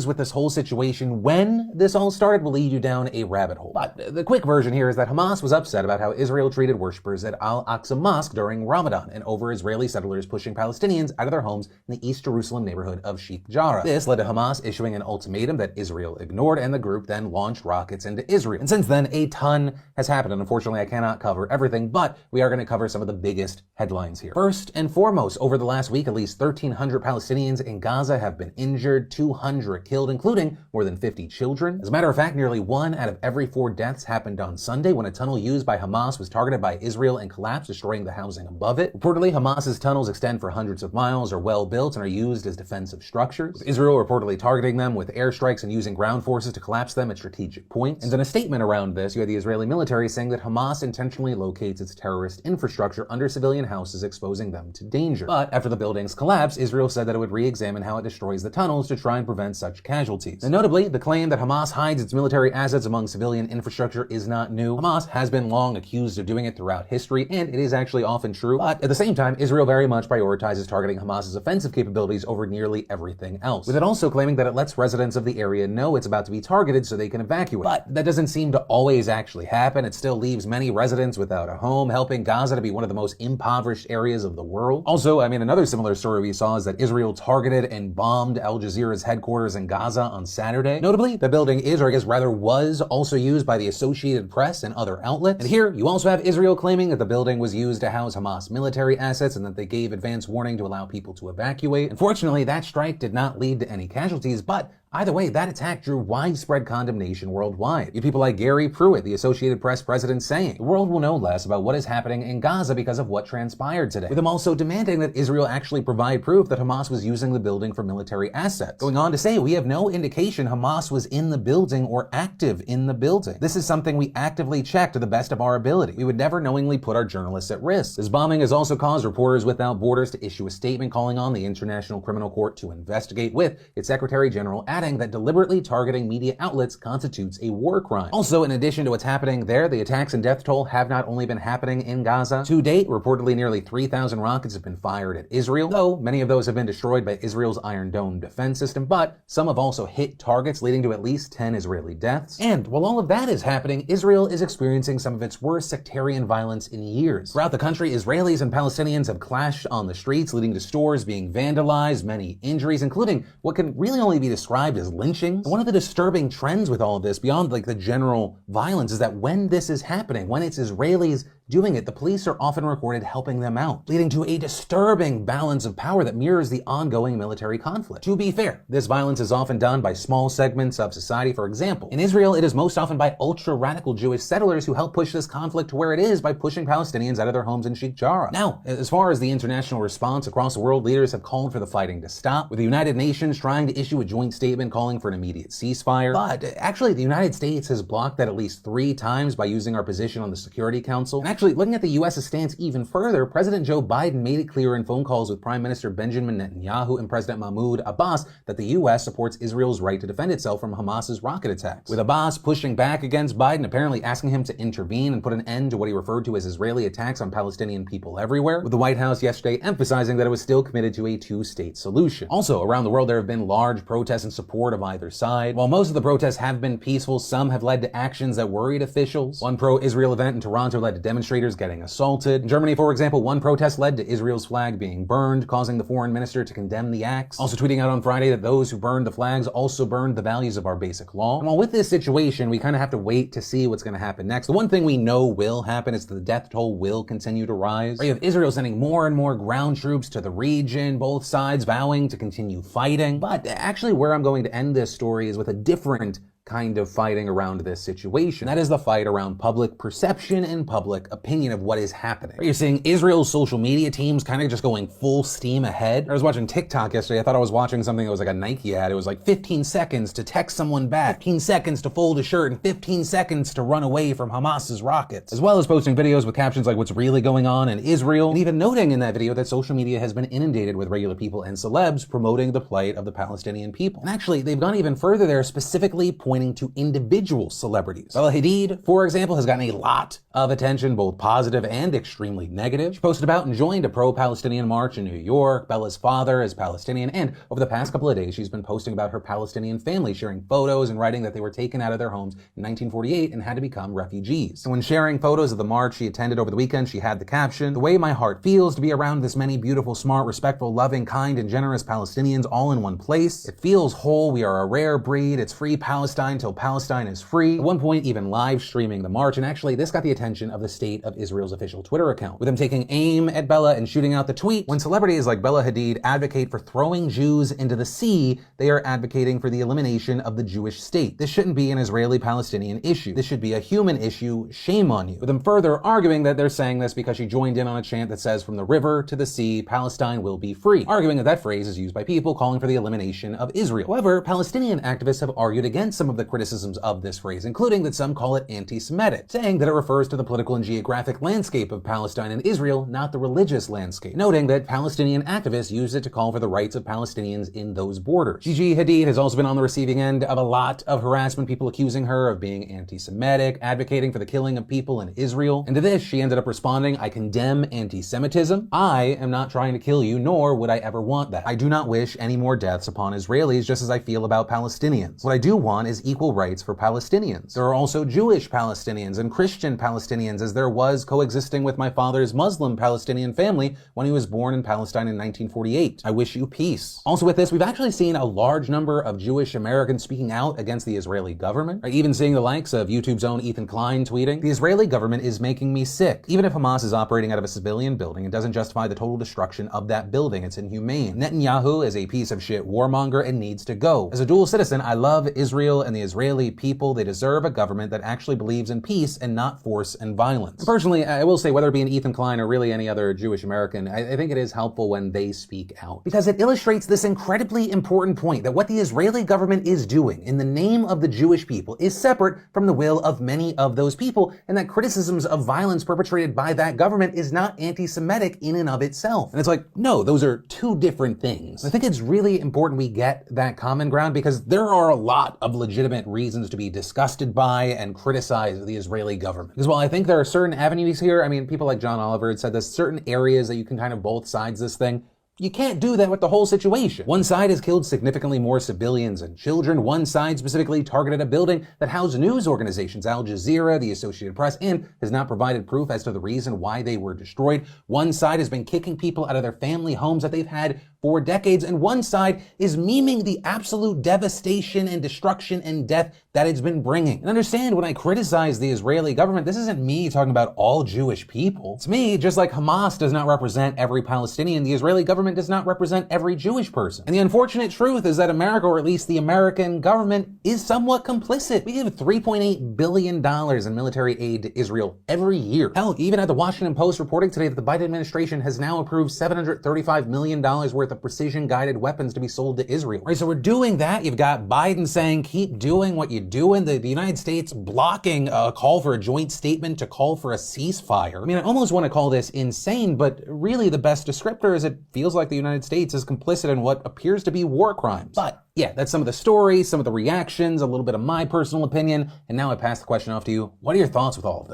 with this whole situation, when this all started, will lead you down a rabbit hole. But the quick version here is that Hamas was upset about how Israel treated worshippers at Al-Aqsa Mosque during Ramadan and over Israeli settlers pushing Palestinians out of their homes in the East Jerusalem neighborhood of Sheikh Jarrah. This led to Hamas issuing an ultimatum that Israel ignored, and the group then launched rockets into Israel. And since then, a ton has happened, and unfortunately I cannot cover everything, but we are going to cover some of the biggest headlines here. First and foremost, over the last week, at least 1,300 Palestinians in Gaza have been injured, 200 killed, including more than 50 children. As a matter of fact, nearly 1 out of every 4 deaths happened on Sunday when a tunnel used by Hamas was targeted by Israel and collapsed, destroying the housing above it. Reportedly, Hamas's tunnels extend for hundreds of miles, are well built, and are used as defensive structures, with Israel reportedly targeting them with airstrikes and using ground forces to collapse them at strategic points. And in a statement around this, you had the Israeli military saying that Hamas intentionally locates its terrorist infrastructure under civilian houses, exposing them to danger. But after the buildings collapsed, Israel said that it would re-examine how it destroys the tunnels to try and prevent such casualties. And notably, the claim that Hamas hides its military assets among civilian infrastructure is not new. Hamas has been long accused of doing it throughout history, and it is actually often true. But at the same time, Israel very much prioritizes targeting Hamas's offensive capabilities over nearly everything else, with it also claiming that it lets residents of the area know it's about to be targeted so they can evacuate. But that doesn't seem to always actually happen. It still leaves many residents without a home, helping Gaza to be one of the most impoverished areas of the world. Also, another similar story we saw is that Israel targeted and bombed Al Jazeera's headquarters in Gaza on Saturday. Notably, the building is, or I guess rather was, also used by the Associated Press and other outlets. And here, you also have Israel claiming that the building was used to house Hamas military assets and that they gave advance warning to allow people to evacuate. Unfortunately, that strike did not lead to any casualties, but either way, that attack drew widespread condemnation worldwide. You people like Gary Pruitt, the Associated Press president, saying, "The world will know less about what is happening in Gaza because of what transpired today," with him also demanding that Israel actually provide proof that Hamas was using the building for military assets. Going on to say, "We have no indication Hamas was in the building or active in the building. This is something we actively check to the best of our ability. We would never knowingly put our journalists at risk." This bombing has also caused Reporters Without Borders to issue a statement calling on the International Criminal Court to investigate, with its Secretary General adding that deliberately targeting media outlets constitutes a war crime. Also, in addition to what's happening there, the attacks and death toll have not only been happening in Gaza. To date, reportedly nearly 3,000 rockets have been fired at Israel, though many of those have been destroyed by Israel's Iron Dome defense system, but some have also hit targets, leading to at least 10 Israeli deaths. And while all of that is happening, Israel is experiencing some of its worst sectarian violence in years. Throughout the country, Israelis and Palestinians have clashed on the streets, leading to stores being vandalized, many injuries, including what can really only be described as lynchings. One of the disturbing trends with all of this, beyond the general violence, is that when this is happening, when it's Israelis doing it, the police are often recorded helping them out, leading to a disturbing balance of power that mirrors the ongoing military conflict. To be fair, this violence is often done by small segments of society. For example, in Israel, it is most often by ultra-radical Jewish settlers who help push this conflict to where it is by pushing Palestinians out of their homes in Sheikh Jarrah. Now, as far as the international response across the world, leaders have called for the fighting to stop, with the United Nations trying to issue a joint statement calling for an immediate ceasefire. But actually, the United States has blocked that at least 3 times by using our position on the Security Council. And actually, looking at the U.S.'s stance even further, President Joe Biden made it clear in phone calls with Prime Minister Benjamin Netanyahu and President Mahmoud Abbas that the U.S. supports Israel's right to defend itself from Hamas's rocket attacks, with Abbas pushing back against Biden, apparently asking him to intervene and put an end to what he referred to as Israeli attacks on Palestinian people everywhere, with the White House yesterday emphasizing that it was still committed to a 2-state solution. Also, around the world, there have been large protests in support of either side. While most of the protests have been peaceful, some have led to actions that worried officials. One pro-Israel event in Toronto led to demonstrators getting assaulted. In Germany, for example, one protest led to Israel's flag being burned, causing the foreign minister to condemn the acts, also tweeting out on Friday that those who burned the flags also burned the values of our basic law. And while with this situation, we kind of have to wait to see what's going to happen next, the one thing we know will happen is that the death toll will continue to rise. You have Israel sending more and more ground troops to the region, both sides vowing to continue fighting. But actually, where I'm going to end this story is with a different kind of fighting around this situation. That is the fight around public perception and public opinion of what is happening. You're seeing Israel's social media teams kind of just going full steam ahead. I was watching TikTok yesterday. I thought I was watching something that was like a Nike ad. It was like 15 seconds to text someone back, 15 seconds to fold a shirt, and 15 seconds to run away from Hamas's rockets, as well as posting videos with captions like what's really going on in Israel, and even noting in that video that social media has been inundated with regular people and celebs promoting the plight of the Palestinian people. And actually, they've gone even further there, specifically pointing pointing to individual celebrities. Bella Hadid, for example, has gotten a lot of attention, both positive and extremely negative. She posted about and joined a pro-Palestinian march in New York. Bella's father is Palestinian, and over the past couple of days, she's been posting about her Palestinian family, sharing photos and writing that they were taken out of their homes in 1948 and had to become refugees. And when sharing photos of the march she attended over the weekend, she had the caption, "The way my heart feels to be around this many beautiful, smart, respectful, loving, kind, and generous Palestinians all in one place. It feels whole. We are a rare breed. It's free Palestine till Palestine is free." At one point, even live streaming the march, and actually this got the attention of the State of Israel's official Twitter account, with them taking aim at Bella and shooting out the tweet. When celebrities like Bella Hadid advocate for throwing Jews into the sea, they are advocating for the elimination of the Jewish state. This shouldn't be an Israeli-Palestinian issue. This should be a human issue. Shame on you. With them further arguing that they're saying this because she joined in on a chant that says, "From the river to the sea, Palestine will be free," arguing that that phrase is used by people calling for the elimination of Israel. However, Palestinian activists have argued against some of the criticisms of this phrase, including that some call it anti-Semitic, saying that it refers to the political and geographic landscape of Palestine and Israel, not the religious landscape, noting that Palestinian activists use it to call for the rights of Palestinians in those borders. Gigi Hadid has also been on the receiving end of a lot of harassment, people accusing her of being anti-Semitic, advocating for the killing of people in Israel. And to this, she ended up responding, "I condemn anti-Semitism. I am not trying to kill you, nor would I ever want that. I do not wish any more deaths upon Israelis, just as I feel about Palestinians. What I do want is equal rights for Palestinians. There are also Jewish Palestinians and Christian Palestinians, as there was coexisting with my father's Muslim Palestinian family when he was born in Palestine in 1948. I wish you peace." Also with this, we've actually seen a large number of Jewish Americans speaking out against the Israeli government, or even seeing the likes of YouTube's own Ethan Klein tweeting, "The Israeli government is making me sick. Even if Hamas is operating out of a civilian building, it doesn't justify the total destruction of that building. It's inhumane. Netanyahu is a piece of shit warmonger and needs to go. As a dual citizen, I love Israel and the Israeli people. They deserve a government that actually believes in peace and not force and violence." And personally, I will say, whether it be an Ethan Klein or really any other Jewish American, I think it is helpful when they speak out, because it illustrates this incredibly important point that what the Israeli government is doing in the name of the Jewish people is separate from the will of many of those people, and that criticisms of violence perpetrated by that government is not anti-Semitic in and of itself. And it's like, no, those are two different things. I think it's really important we get that common ground, because there are a lot of legitimate reasons to be disgusted by and criticize the Israeli government. Because while I think there are certain avenues here, I mean, people like John Oliver had said there's certain areas that you can kind of both sides this thing. You can't do that with the whole situation. One side has killed significantly more civilians and children. One side specifically targeted a building that housed news organizations, Al Jazeera, the Associated Press, and has not provided proof as to the reason why they were destroyed. One side has been kicking people out of their family homes that they've had for decades, and one side is memeing the absolute devastation and destruction and death that it's been bringing. And understand, when I criticize the Israeli government, this isn't me talking about all Jewish people. It's me, just like Hamas does not represent every Palestinian, the Israeli government does not represent every Jewish person. And the unfortunate truth is that America, or at least the American government, is somewhat complicit. We give $3.8 billion in military aid to Israel every year. Hell, even at the Washington Post reporting today that the Biden administration has now approved $735 million worth of precision-guided weapons to be sold to Israel. Right, so we're doing that. You've got Biden saying, keep doing what you're doing. The United States blocking a call for a joint statement to call for a ceasefire. I mean, I almost want to call this insane, but really the best descriptor is it feels like the United States is complicit in what appears to be war crimes. But yeah, that's some of the stories, some of the reactions, a little bit of my personal opinion, and now I pass the question off to you. What are your thoughts with all of this?